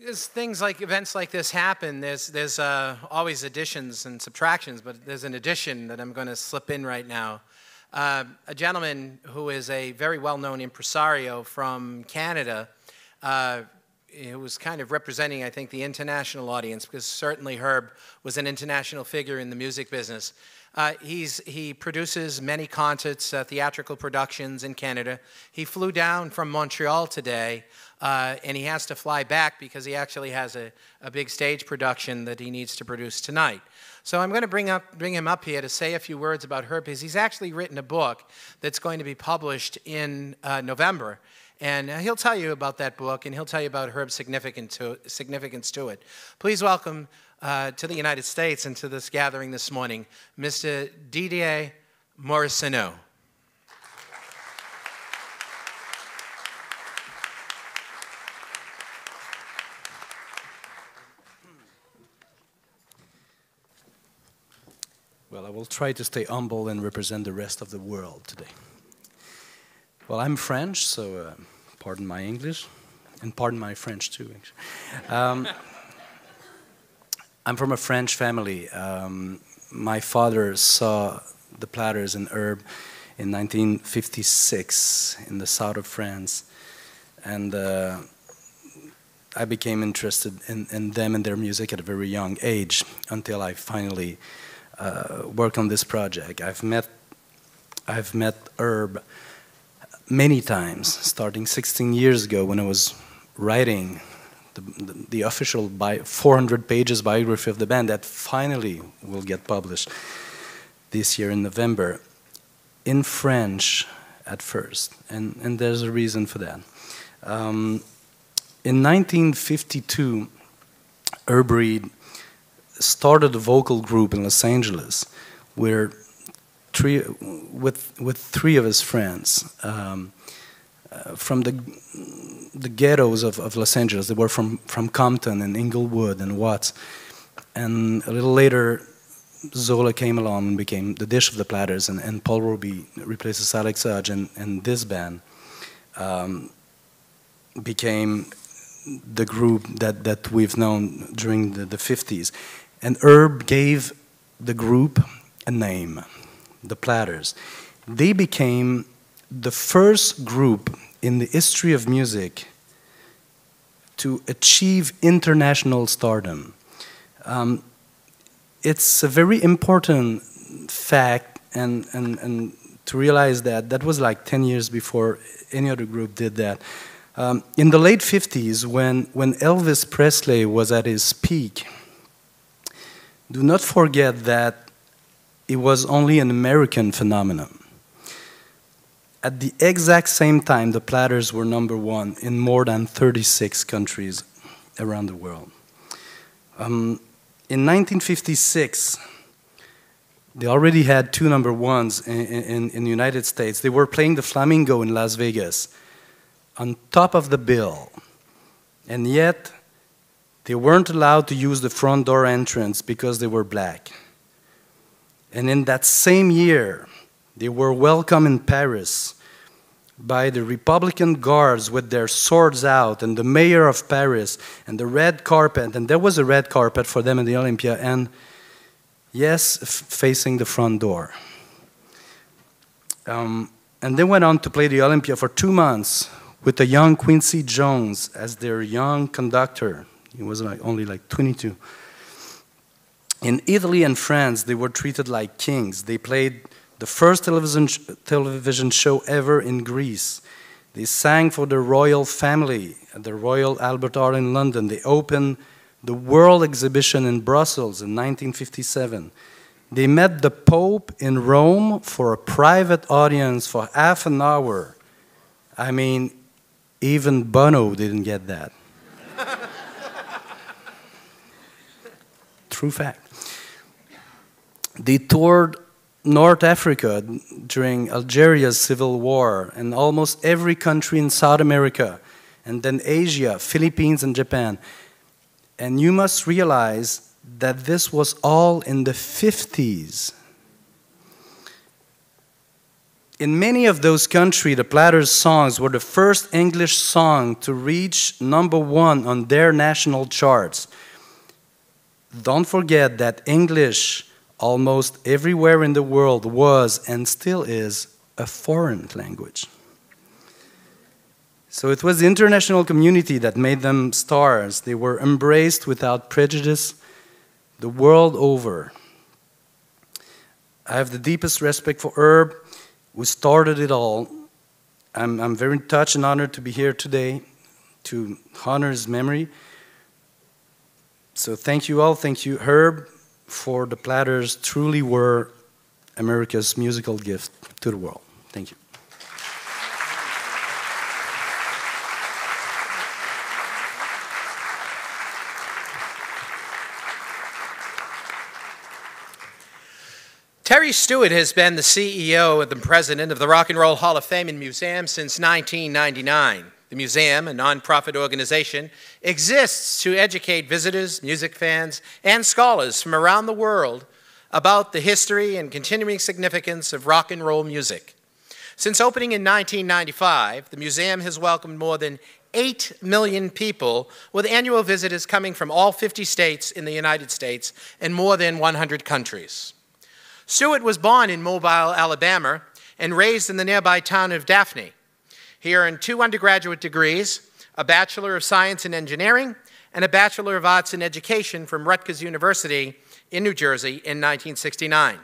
as things like events like this happen, there's always additions and subtractions, but there's an addition that I'm going to slip in right now. A gentleman who is a very well-known impresario from Canada, who was kind of representing, I think, the international audience, because certainly Herb was an international figure in the music business. He produces many concerts, theatrical productions in Canada. He flew down from Montreal today, and he has to fly back because he actually has a big stage production that he needs to produce tonight. So I'm going to bring him up here to say a few words about Herb, because he's actually written a book that's going to be published in November. And he'll tell you about that book, and he'll tell you about Herb's significance to it. Please welcome to the United States and to this gathering this morning, Mr. Didier Morissonneau. Well, I will try to stay humble and represent the rest of the world today. Well, I'm French, so pardon my English, and pardon my French too, actually. I'm from a French family. My father saw the Platters and Herb in 1956 in the south of France, and I became interested in them and their music at a very young age until I finally worked on this project. I've met Herb many times, starting 16 years ago when I was writing the official 400 pages biography of the band that finally will get published this year in November, in French at first, and there's a reason for that. In 1952, Herb Reed started a vocal group in Los Angeles with three of his friends from the ghettos of Los Angeles. They were from Compton and Inglewood and Watts. And a little later, Zola came along and became the Dish of the Platters, and Paul Roby replaces Alex Hodge, and this band became the group that we've known during the 50s. And Herb gave the group a name, the Platters. They became the first group in the history of music to achieve international stardom. It's a very important fact, and to realize that was like 10 years before any other group did that. In the late 50s, when Elvis Presley was at his peak, do not forget that it was only an American phenomenon. At the exact same time, the Platters were #1 in more than 36 countries around the world. In 1956, they already had 2 #1s in the United States. They were playing the Flamingo in Las Vegas on top of the bill, and yet they weren't allowed to use the front door entrance because they were black. And in that same year, they were welcomed in Paris by the Republican guards with their swords out, and the mayor of Paris, and the red carpet, and there was a red carpet for them in the Olympia, and yes, facing the front door. And they went on to play the Olympia for 2 months with a young Quincy Jones as their young conductor. He was only like 22. In Italy and France, they were treated like kings. They played the first television show ever in Greece. They sang for the royal family at the Royal Albert Hall in London. They opened the World Exhibition in Brussels in 1957. They met the Pope in Rome for a private audience for half an hour. I mean, even Bono didn't get that. True fact. They toured North Africa during Algeria's civil war, and almost every country in South America, and then Asia, Philippines, and Japan. And you must realize that this was all in the 50s. in many of those countries, the Platters songs were the first English song to reach #1 on their national charts. Don't forget that English, almost everywhere in the world, was and still is a foreign language. So it was the international community that made them stars. They were embraced without prejudice the world over. I have the deepest respect for Herb, who started it all. I'm very touched and honored to be here today to honor his memory. So thank you all. Thank you, Herb, for the Platters truly were America's musical gift to the world. Thank you. Terry Stewart has been the CEO and the president of the Rock and Roll Hall of Fame and Museum since 1999. The museum, a nonprofit organization, exists to educate visitors, music fans, and scholars from around the world about the history and continuing significance of rock and roll music. Since opening in 1995, the museum has welcomed more than 8 million people, with annual visitors coming from all 50 states in the United States and more than 100 countries. Stewart was born in Mobile, Alabama, and raised in the nearby town of Daphne. He earned 2 undergraduate degrees, a Bachelor of Science in Engineering and a Bachelor of Arts in Education from Rutgers University in New Jersey in 1969.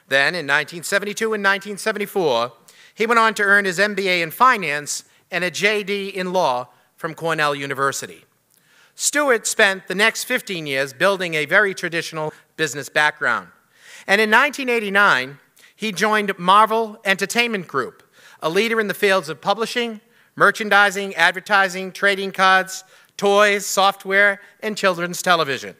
Then, in 1972 and 1974, he went on to earn his MBA in Finance and a JD in Law from Cornell University. Stewart spent the next 15 years building a very traditional business background. And in 1989, he joined Marvel Entertainment Group, a leader in the fields of publishing, merchandising, advertising, trading cards, toys, software, and children's television.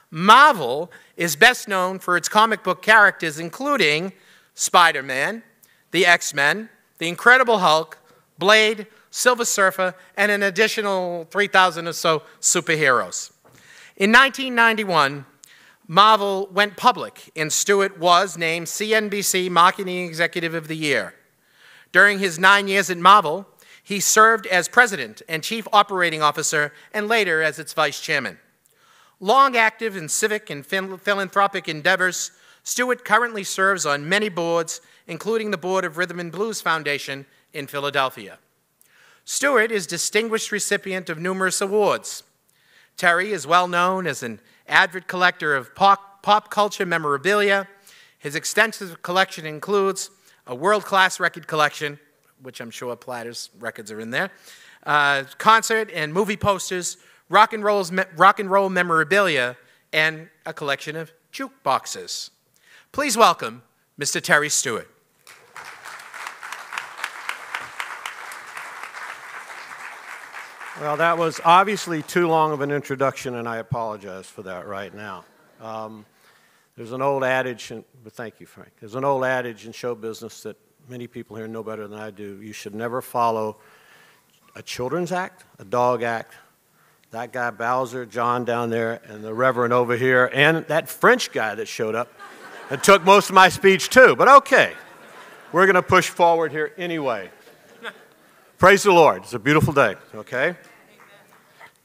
Marvel is best known for its comic book characters, including Spider-Man, the X-Men, the Incredible Hulk, Blade, Silver Surfer, and an additional 3,000 or so superheroes. In 1991, Marvel went public, and Stewart was named CNBC Marketing Executive of the Year. During his 9 years at Marvel, he served as president and chief operating officer, and later as its vice chairman. Long active in civic and philanthropic endeavors, Stewart currently serves on many boards, including the board of Rhythm and Blues Foundation in Philadelphia. Stewart is distinguished recipient of numerous awards. Terry is well known as an avid collector of pop culture memorabilia. His extensive collection includes a world-class record collection, which I'm sure Platters records are in there, concert and movie posters, rock and roll memorabilia, and a collection of jukeboxes. Please welcome Mr. Terry Stewart. Well, that was obviously too long of an introduction, and I apologize for that right now. There's an old adage, but thank you, Frank. There's an old adage in show business that many people here know better than I do. You should never follow a children's act, a dog act, that guy Bowser, John down there, and the Reverend over here, and that French guy that showed up and took most of my speech too. But okay, we're going to push forward here anyway. Praise the Lord. It's a beautiful day, okay?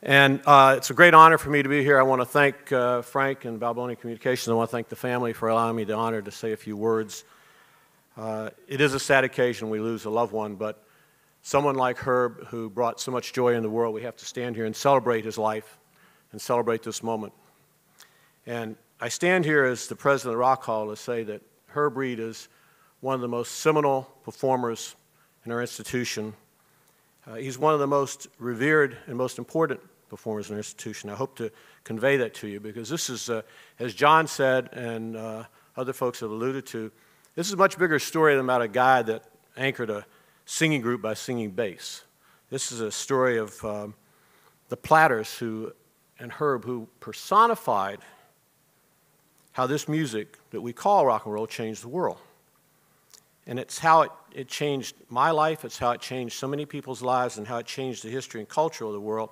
And it's a great honor for me to be here. I want to thank Frank and Balboni Communications. I want to thank the family for allowing me the honor to say a few words. It is a sad occasion. We lose a loved one, but someone like Herb, who brought so much joy in the world, we have to stand here and celebrate his life and celebrate this moment. And I stand here as the president of the Rock Hall to say that Herb Reed is one of the most seminal performers in our institution. He's one of the most revered and most important performers in our institution. I hope to convey that to you because this is, as John said and other folks have alluded to, this is a much bigger story than about a guy that anchored a singing group by singing bass. This is a story of the Platters and Herb who personified how this music that we call rock and roll changed the world. And it's how it changed my life, it's how it changed so many people's lives, and how it changed the history and culture of the world.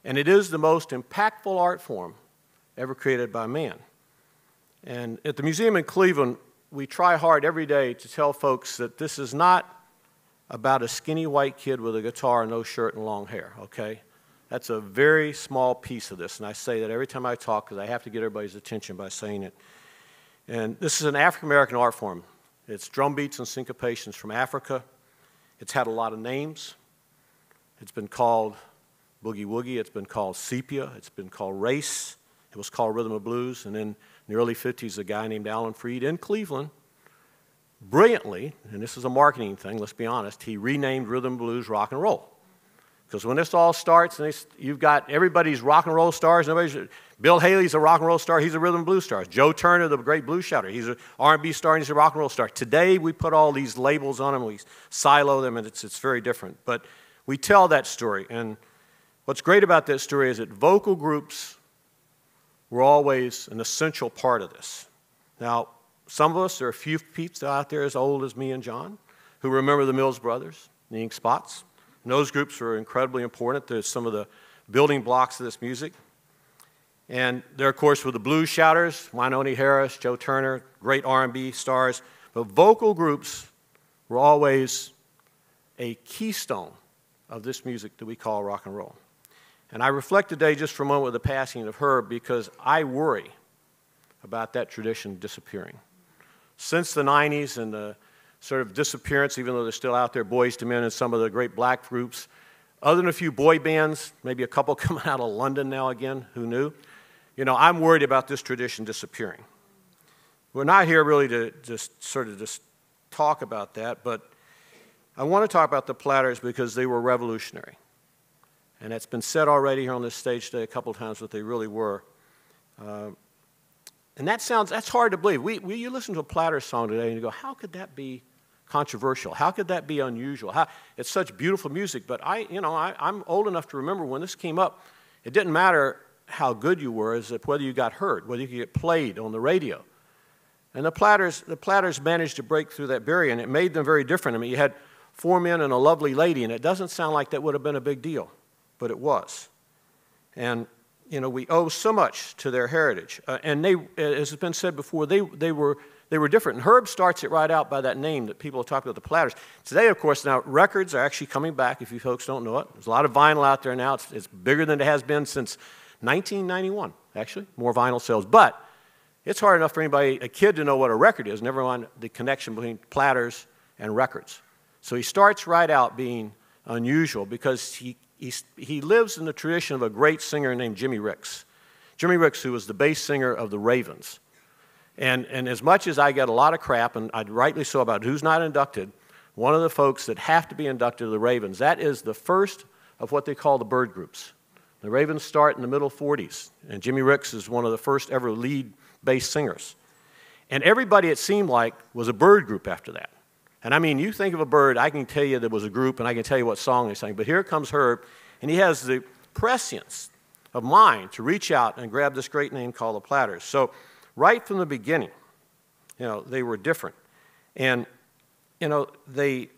And it is the most impactful art form ever created by man. And at the museum in Cleveland, we try hard every day to tell folks that this is not about a skinny white kid with a guitar, no shirt, and long hair, okay? That's a very small piece of this, and I say that every time I talk because I have to get everybody's attention by saying it. And this is an African-American art form. It's drum beats and syncopations from Africa. It's had a lot of names. It's been called boogie woogie. It's been called sepia. It's been called race. It was called rhythm and blues. And then in the early 50s, a guy named Alan Freed in Cleveland, brilliantly, and this is a marketing thing, let's be honest, he renamed rhythm and blues rock and roll. Because when this all starts, and you've got everybody's rock and roll stars. Bill Haley's a rock and roll star. He's a rhythm and blues star. Joe Turner, the great blues shouter, he's an R&B star and he's a rock and roll star. Today, we put all these labels on them. We silo them, and it's very different. But we tell that story. And what's great about that story is that vocal groups were always an essential part of this. Now, some of us, there are a few peeps out there as old as me and John who remember the Mills Brothers, the Ink Spots. And those groups are incredibly important. They're some of the building blocks of this music. And there, of course, were the blues shouters, Wynonie Harris, Joe Turner, great R&B stars. But vocal groups were always a keystone of this music that we call rock and roll. And I reflect today just for a moment with the passing of Herb because I worry about that tradition disappearing. Since the 90s and the sort of disappearance, even though they're still out there, Boyz II Men and some of the great black groups, other than a few boy bands, maybe a couple coming out of London now again, who knew? You know, I'm worried about this tradition disappearing. We're not here really to just talk about that, but I want to talk about the Platters because they were revolutionary. And it's been said already here on this stage today a couple of times what they really were. And that's hard to believe. You listen to a Platters song today and you go, how could that be controversial? How could that be unusual? It's such beautiful music, but I'm old enough to remember when this came up, it didn't matter how good you were, as whether you got heard, whether you could get played on the radio. And the Platters managed to break through that barrier, and it made them very different. I mean, you had 4 men and a lovely lady, and it doesn't sound like that would have been a big deal, but it was. And we owe so much to their heritage. And they, as has been said before, they were different. And Herb starts it right out by that name that people talk about, the Platters. Today, of course, now records are actually coming back, if you folks don't know it. There's a lot of vinyl out there now. It's bigger than it has been since 1991, actually, more vinyl sales. But it's hard enough for anybody, a kid, to know what a record is, never mind the connection between Platters and records. So he starts right out being unusual because he lives in the tradition of a great singer named Jimmy Ricks. Jimmy Ricks, who was the bass singer of the Ravens. And as much as I get a lot of crap, and rightly so, about who's not inducted, one of the folks that have to be inducted to the Ravens, that is the first of what they call the bird groups. The Ravens start in the middle 40s, and Jimmy Ricks is one of the first ever lead bass singers. And everybody, it seemed like, was a bird group after that. And I mean, you think of a bird, I can tell you there was a group, and I can tell you what song they sang. But here comes Herb, and he has the prescience of mind to reach out and grab this great name called the Platters. So right from the beginning, they were different. And, they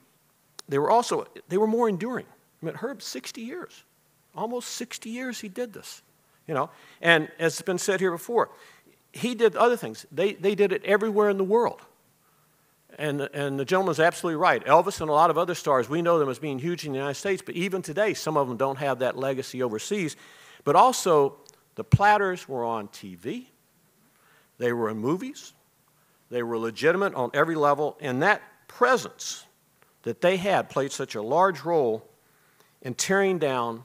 were more enduring. I mean, Herb, 60 years. Almost 60 years he did this, And as has been said here before, he did other things. They did it everywhere in the world. And the gentleman's absolutely right. Elvis and a lot of other stars, we know them as being huge in the United States, but even today, some of them don't have that legacy overseas. But also, the Platters were on TV. They were in movies. They were legitimate on every level. And that presence that they had played such a large role in tearing down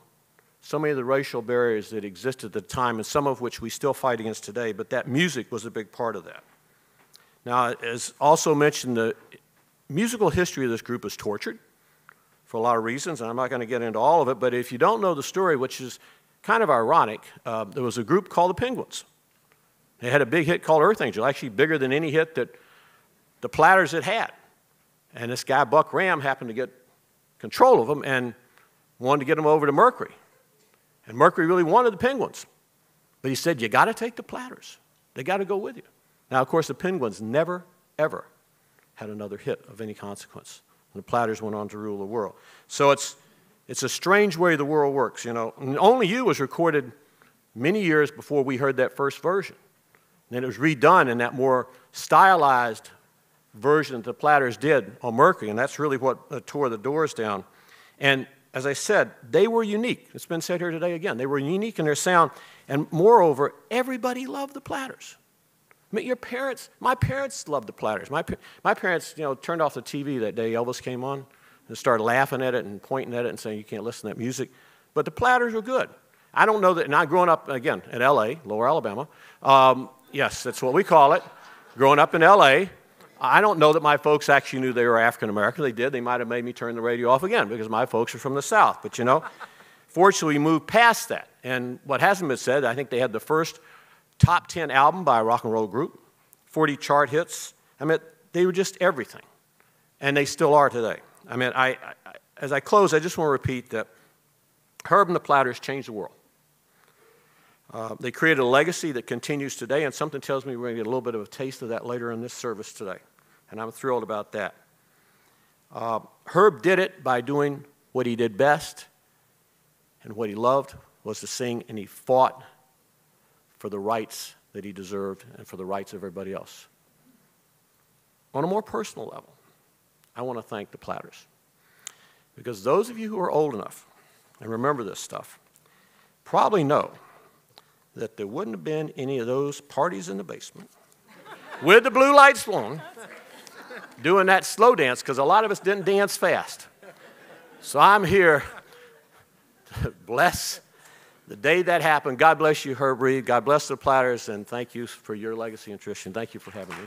so many of the racial barriers that existed at the time, and some of which we still fight against today. But that music was a big part of that. Now, as also mentioned, the musical history of this group is tortured for a lot of reasons, and I'm not going to get into all of it, but if you don't know the story, which is kind of ironic, there was a group called the Penguins. They had a big hit called Earth Angel, actually bigger than any hit that the Platters had. And this guy, Buck Ram, happened to get control of them and wanted to get them over to Mercury. And Mercury really wanted the Penguins. But he said, you got to take the Platters. They got to go with you. Now, of course, the Penguins never, ever had another hit of any consequence. And the Platters went on to rule the world. So it's a strange way the world works, And Only You was recorded many years before we heard that first version. And then it was redone in that more stylized version that the Platters did on Mercury, and that's really what tore the Doors down. And as I said, they were unique. It's been said here today again. They were unique in their sound, and moreover, everybody loved the Platters. I mean, my parents loved the Platters. My parents, turned off the TV that day Elvis came on and started laughing at it and pointing at it and saying, you can't listen to that music. But the Platters were good. I don't know that, and I growing up, again, in L.A., Lower Alabama. Yes, that's what we call it. Growing up in L.A., I don't know that my folks actually knew they were African American. They did. They might have made me turn the radio off again because my folks are from the South. But, fortunately, we moved past that. And what hasn't been said, I think they had the first top 10 album by a rock and roll group, 40 chart hits. I mean, they were just everything. And they still are today. I mean, as I close, I just want to repeat that Herb and the Platters changed the world. They created a legacy that continues today, and something tells me we're going to get a little bit of a taste of that later in this service today. And I'm thrilled about that. Herb did it by doing what he did best, and what he loved was to sing, and he fought for the rights that he deserved and for the rights of everybody else. On a more personal level, I want to thank the Platters. Because those of you who are old enough and remember this stuff probably know that there wouldn't have been any of those parties in the basement with the blue lights on doing that slow dance, because a lot of us didn't dance fast. So I'm here to bless the day that happened. God bless you, Herb Reed. God bless the Platters, and thank you for your legacy and tradition. Thank you for having me.